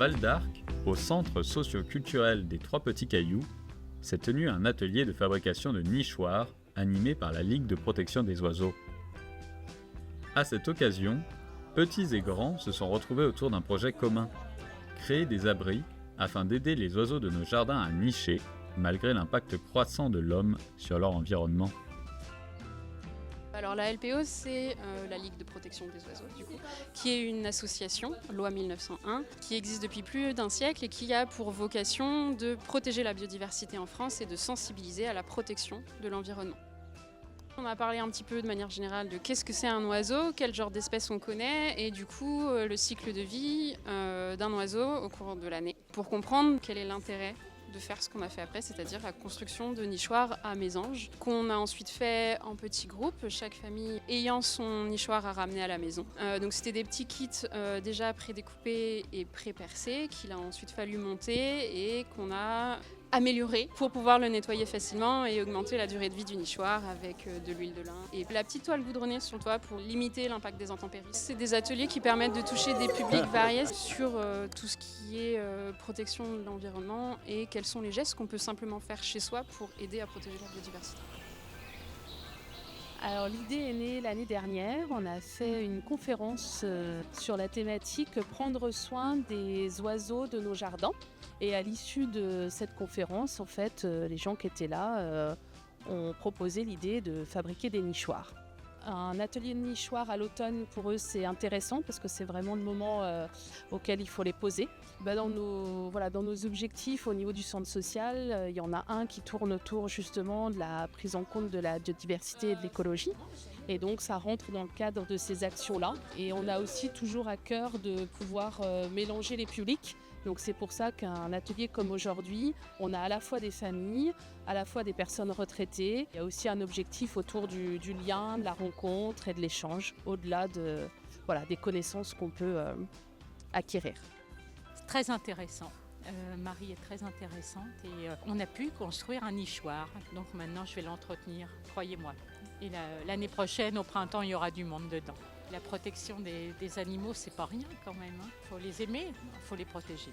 Val d'Arc, au centre socio-culturel des Trois Petits Cailloux, s'est tenu un atelier de fabrication de nichoirs animé par la Ligue de protection des oiseaux. À cette occasion, petits et grands se sont retrouvés autour d'un projet commun, créer des abris afin d'aider les oiseaux de nos jardins à nicher, malgré l'impact croissant de l'homme sur leur environnement. Alors la LPO, c'est la Ligue de protection des oiseaux, du coup, qui est une association, loi 1901, qui existe depuis plus d'un siècle et qui a pour vocation de protéger la biodiversité en France et de sensibiliser à la protection de l'environnement. On a parlé un petit peu de manière générale de qu'est-ce que c'est un oiseau, quel genre d'espèce on connaît et du coup le cycle de vie d'un oiseau au cours de l'année pour comprendre quel est l'intérêt de faire ce qu'on a fait après, c'est-à-dire la construction de nichoirs à mésanges, qu'on a ensuite fait en petits groupes, chaque famille ayant son nichoir à ramener à la maison. Donc c'était des petits kits déjà prédécoupés et pré-percés qu'il a ensuite fallu monter et qu'on a amélioré pour pouvoir le nettoyer facilement et augmenter la durée de vie du nichoir avec de l'huile de lin. Et la petite toile goudronnée sur le toit pour limiter l'impact des intempéries. C'est des ateliers qui permettent de toucher des publics variés sur tout ce qui est protection de l'environnement et quels sont les gestes qu'on peut simplement faire chez soi pour aider à protéger la biodiversité. Alors l'idée est née l'année dernière. On a fait une conférence sur la thématique prendre soin des oiseaux de nos jardins. Et à l'issue de cette conférence, en fait, les gens qui étaient là ont proposé l'idée de fabriquer des nichoirs. Un atelier de nichoirs à l'automne, pour eux, c'est intéressant parce que c'est vraiment le moment auquel il faut les poser. Dans nos objectifs au niveau du centre social, il y en a un qui tourne autour justement de la prise en compte de la biodiversité et de l'écologie. Et donc ça rentre dans le cadre de ces actions-là. Et on a aussi toujours à cœur de pouvoir mélanger les publics. Donc c'est pour ça qu'un atelier comme aujourd'hui, on a à la fois des familles, à la fois des personnes retraitées. Il y a aussi un objectif autour du lien, de la rencontre et de l'échange, au-delà des connaissances qu'on peut acquérir. C'est très intéressant. Marie est très intéressante et on a pu construire un nichoir. Donc maintenant je vais l'entretenir, croyez-moi. Et l'année prochaine, au printemps, il y aura du monde dedans. La protection des animaux, c'est pas rien quand même. Faut les aimer, faut les protéger.